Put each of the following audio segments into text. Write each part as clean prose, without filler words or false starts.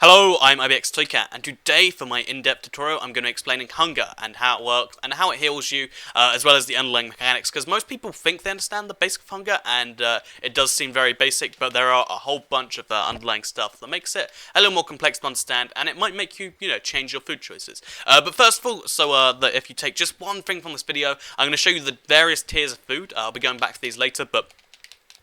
Hello, I'm IBX Toycat, and today for my in-depth tutorial I'm going to be explaining hunger and how it works and how it heals you, as well as the underlying mechanics, because most people think they understand the basic of hunger, and it does seem very basic, but there are a whole bunch of underlying stuff that makes it a little more complex to understand, and it might make you, change your food choices. But first of all, that if you take just one thing from this video, I'm going to show you the various tiers of food. I'll be going back to these later, but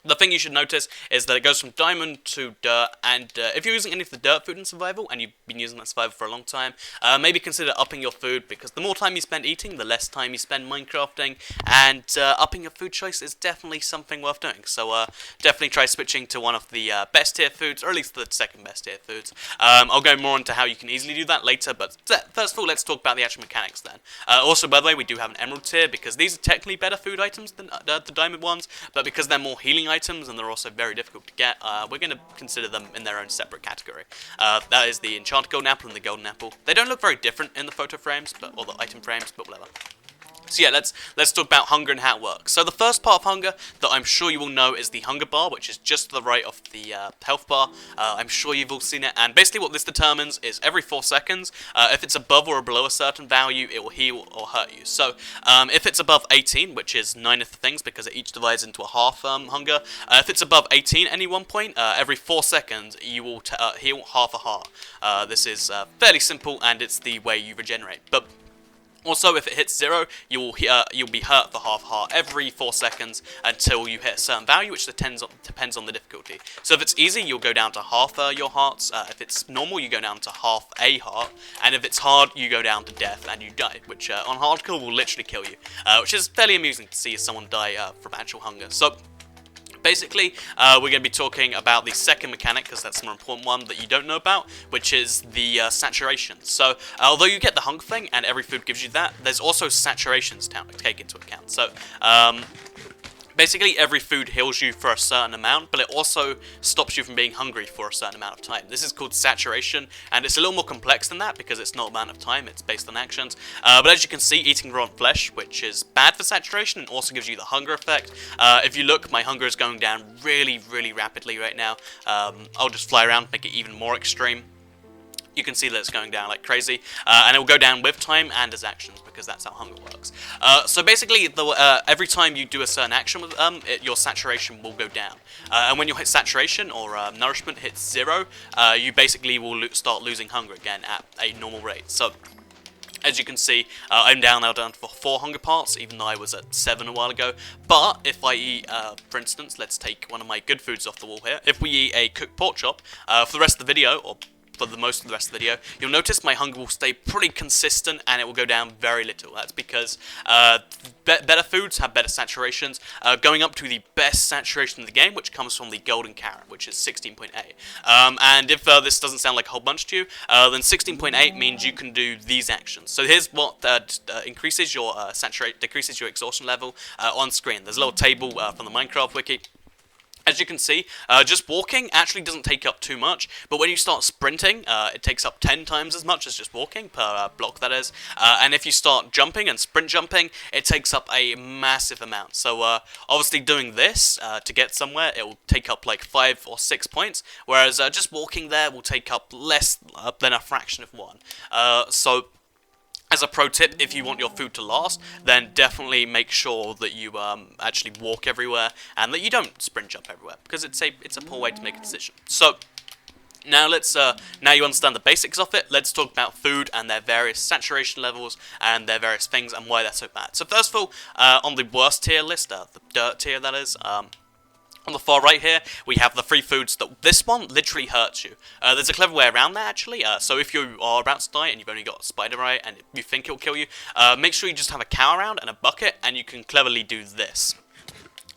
the thing you should notice is that it goes from diamond to dirt, and if you're using any of the dirt food in survival, and you've been using that survival for a long time, maybe consider upping your food, because the more time you spend eating, the less time you spend minecrafting, and upping your food choice is definitely something worth doing. So definitely try switching to one of the best tier foods, or at least the second best tier foods. I'll go more into how you can easily do that later, but first of all, let's talk about the actual mechanics then. Also, by the way, we do have an emerald tier, because these are technically better food items than the diamond ones, but because they're more healing items and they're also very difficult to get, we're going to consider them in their own separate category. That is the enchanted golden apple and the golden apple. They don't look very different in the photo frames, or the item frames, but whatever. So yeah, let's talk about hunger and how it works. So the first part of hunger that I'm sure you will know is the hunger bar, which is just to the right of the health bar. I'm sure you've all seen it, and basically what this determines is every 4 seconds, if it's above or below a certain value, it will heal or hurt you. So if it's above 18, which is 9 of the things because it each divides into a half hunger, if it's above 18 at any one point, every 4 seconds you will heal half a heart. This is fairly simple, and it's the way you regenerate. But also, if it hits 0, you'll be hurt for half heart every 4 seconds until you hit a certain value, which depends on the difficulty. So if it's easy, you'll go down to half your hearts. If it's normal, you go down to half a heart. And if it's hard, you go down to death and you die, which on hardcore will literally kill you. Which is fairly amusing to see someone die from actual hunger. So basically, we're going to be talking about the second mechanic, because that's the more important one that you don't know about, which is the saturation. So, although you get the hunger thing, and every food gives you that, there's also saturations to take into account. So, basically, every food heals you for a certain amount, but it also stops you from being hungry for a certain amount of time. This is called saturation, and it's a little more complex than that because it's not amount of time, it's based on actions. But as you can see, eating raw flesh, which is bad for saturation, and also gives you the hunger effect. If you look, my hunger is going down really, really rapidly right now. I'll just fly around, make it even more extreme. You can see that it's going down like crazy, and it will go down with time and as actions, because that's how hunger works. So basically, every time you do a certain action with your saturation will go down. And when you hit saturation, or nourishment hits 0, you basically will start losing hunger again at a normal rate. So as you can see, I'm now down to 4 hunger parts, even though I was at 7 a while ago. But if I eat, for instance, let's take one of my good foods off the wall here. If we eat a cooked pork chop, for the rest of the video, or for the most of the rest of the video, you'll notice my hunger will stay pretty consistent and it will go down very little. That's because better foods have better saturations, going up to the best saturation in the game, which comes from the golden carrot, which is 16.8. And if this doesn't sound like a whole bunch to you, then 16.8 means you can do these actions. So here's what increases your decreases your exhaustion level on screen. There's a little table from the Minecraft wiki. As you can see, just walking actually doesn't take up too much, but when you start sprinting, it takes up 10 times as much as just walking, per block that is, and if you start jumping and sprint jumping, it takes up a massive amount. So obviously doing this to get somewhere, it will take up like 5 or 6 points, whereas just walking there will take up less than a fraction of 1. So as a pro tip, if you want your food to last, then definitely make sure that you actually walk everywhere and that you don't sprint jump everywhere, because it's a poor way to make a decision. So now now you understand the basics of it, let's talk about food and their various saturation levels and their various things and why they're so bad. So first of all, on the worst tier list, the dirt tier that is, on the far right here, we have the 3 foods that this one literally hurts you. There's a clever way around that, actually. So if you are about to die and you've only got a spider eye and you think it'll kill you, make sure you just have a cow around and a bucket, and you can cleverly do this.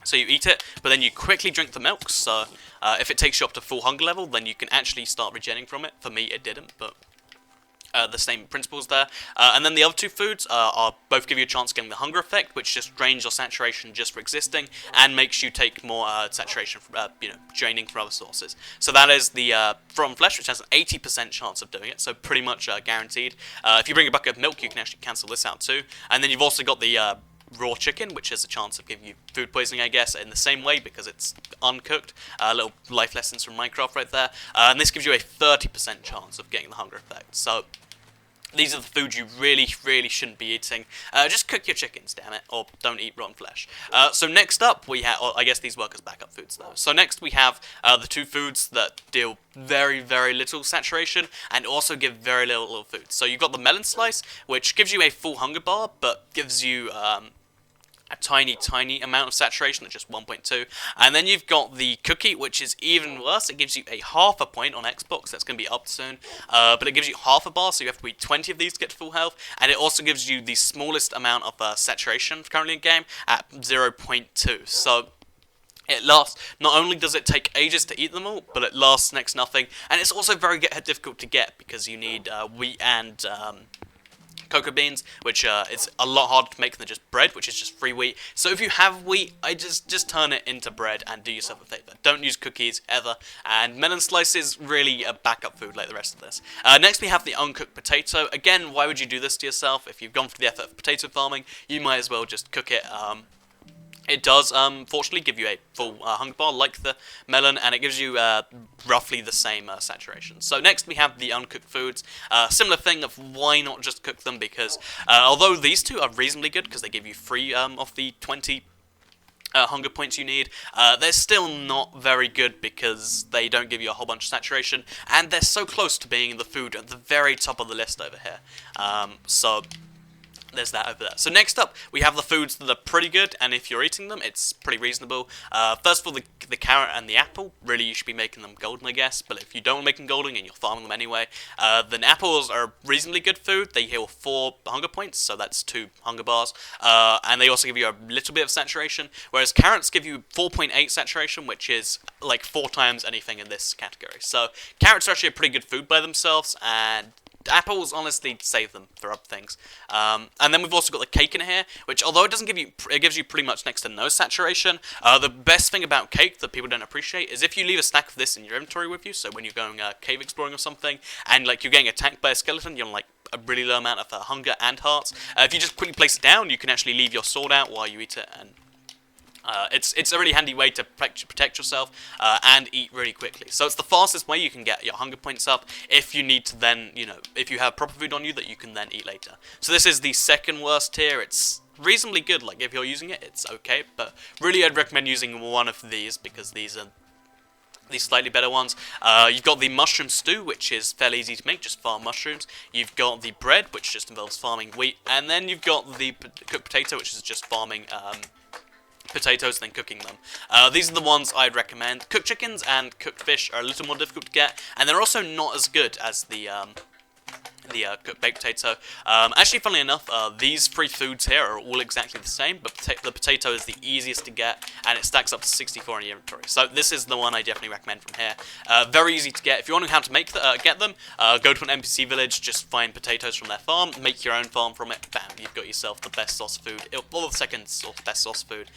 So you eat it, but then you quickly drink the milk. So if it takes you up to full hunger level, then you can actually start regenerating from it. For me, it didn't, but the same principles there. And then the other 2 foods are both give you a chance of getting the hunger effect, which just drains your saturation just for existing, and makes you take more saturation from, draining from other sources. So that is the from flesh, which has an 80% chance of doing it, so pretty much guaranteed. If you bring a bucket of milk, you can actually cancel this out too. And then you've also got the raw chicken, which has a chance of giving you food poisoning, I guess, in the same way because it's uncooked. Little life lessons from Minecraft right there. And this gives you a 30% chance of getting the hunger effect. So these are the foods you really, really shouldn't be eating. Just cook your chickens, damn it, or don't eat rotten flesh. So next up, we have, I guess these work as backup foods, though. So next we have the two foods that deal very, very little saturation and also give very little food. So you've got the melon slice, which gives you a full hunger bar, but gives you a tiny amount of saturation at just 1.2. And then you've got the cookie, which is even worse. It gives you a half a point on Xbox. That's going to be up soon. But it gives you half a bar, so you have to eat 20 of these to get to full health. And it also gives you the smallest amount of saturation currently in game at 0.2. So it lasts, not only does it take ages to eat them all, but it lasts next to nothing. And it's also very difficult to get because you need wheat and cocoa beans, which is a lot harder to make than just bread, which is just free wheat. So if you have wheat, I just turn it into bread and do yourself a favor. Don't use cookies ever. And melon slice is really a backup food like the rest of this. Next we have the uncooked potato. Again, why would you do this to yourself? If you've gone for the effort of potato farming, you might as well just cook it. It does, fortunately, give you a full hunger bar like the melon, and it gives you roughly the same saturation. So next we have the uncooked foods. Similar thing of why not just cook them, because although these two are reasonably good because they give you 3 of the 20 hunger points you need, they're still not very good because they don't give you a whole bunch of saturation, and they're so close to being the food at the very top of the list over here. So there's that over there. So next up, we have the foods that are pretty good, and if you're eating them, it's pretty reasonable. First of all, the carrot and the apple. Really, you should be making them golden, I guess, but if you don't make them golden and you're farming them anyway, then apples are reasonably good food. They heal 4 hunger points, so that's 2 hunger bars, and they also give you a little bit of saturation, whereas carrots give you 4.8 saturation, which is like 4 times anything in this category. So carrots are actually a pretty good food by themselves, and apples, honestly, save them for other things. And then we've also got the cake in here, which, although it doesn't give you, it gives you pretty much next to no saturation. The best thing about cake that people don't appreciate is if you leave a stack of this in your inventory with you, so when you're going cave exploring or something, and like you're getting attacked by a skeleton, you're on like a really low amount of hunger and hearts. If you just quickly place it down, you can actually leave your sword out while you eat it, and it's a really handy way to protect yourself and eat really quickly. So it's the fastest way you can get your hunger points up if you need to then, if you have proper food on you that you can then eat later. So this is the second worst tier. It's reasonably good. Like, if you're using it, it's okay. But really, I'd recommend using one of these because these are these slightly better ones. You've got the mushroom stew, which is fairly easy to make, just farm mushrooms. You've got the bread, which just involves farming wheat. And then you've got the cooked potato, which is just farming potatoes and then cooking them. These are the ones I'd recommend. Cooked chickens and cooked fish are a little more difficult to get, and they're also not as good as the cooked baked potato. Actually, funnily enough, these 3 foods here are all exactly the same, but the potato is the easiest to get, and it stacks up to 64 in your inventory. So this is the one I definitely recommend from here. Very easy to get. If you want to know how to get them, go to an NPC village, just find potatoes from their farm, make your own farm from it, bam, you've got yourself the best sauce food, or the second best sauce food.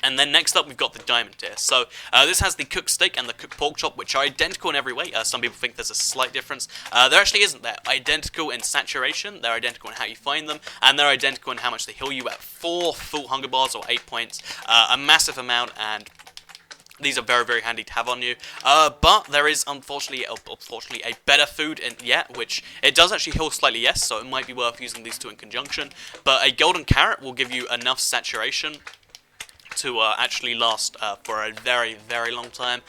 And then next up, we've got the diamond tier. So this has the cooked steak and the cooked pork chop, which are identical in every way. Some people think there's a slight difference. There actually isn't. They're identical in saturation, they're identical in how you find them, and they're identical in how much they heal you at 4 full hunger bars or 8 points. A massive amount, and these are very, very handy to have on you. But there is, unfortunately, a better food yet, which it does actually heal slightly, yes, so it might be worth using these two in conjunction. But a golden carrot will give you enough saturation to actually last for a very, very long time,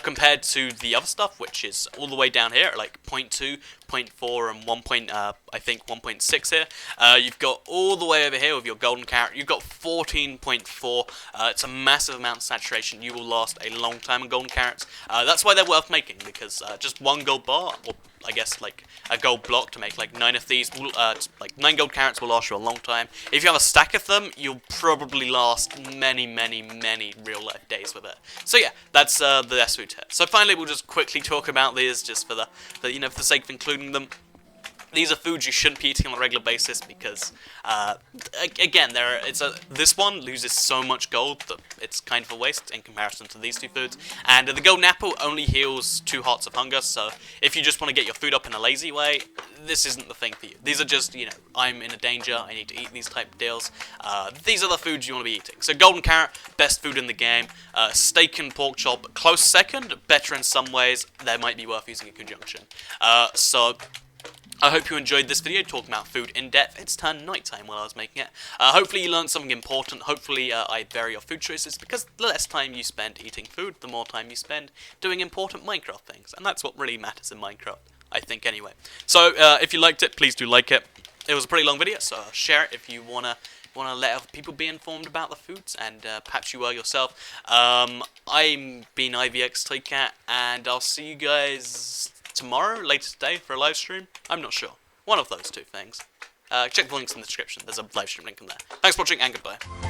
compared to the other stuff, which is all the way down here at like 0.2, 0.4, and 1.6 here. You've got all the way over here with your golden carrot. You've got 14.4. It's a massive amount of saturation. You will last a long time on golden carrots. That's why they're worth making, because just 1 gold bar, or I guess like a gold block to make like 9 of these, like 9 gold carrots will last you a long time. If you have a stack of them, you'll probably last many, many, many real life days with it. So yeah, that's the S food here. So finally, we'll just quickly talk about these, just for the sake of including them. These are foods you shouldn't be eating on a regular basis because, again, this one loses so much gold that it's kind of a waste in comparison to these two foods. And the golden apple only heals 2 hearts of hunger, so if you just want to get your food up in a lazy way, this isn't the thing for you. These are just, I'm in a danger, I need to eat these type of deals. These are the foods you want to be eating. So golden carrot, best food in the game. Steak and pork chop, close second, better in some ways. They might be worth using in conjunction. So I hope you enjoyed this video talking about food in depth. It's turned nighttime while I was making it. Hopefully you learned something important. Hopefully I vary your food choices, because the less time you spend eating food, the more time you spend doing important Minecraft things. And that's what really matters in Minecraft, I think, anyway. So if you liked it, please do like it. It was a pretty long video, so share it if you wanna let other people be informed about the foods, and perhaps you are yourself. I'm been IVX and I'll see you guys tomorrow, later today, for a live stream. I'm not sure. One of those two things. Check the links in the description. There's a live stream link in there. Thanks for watching, and goodbye.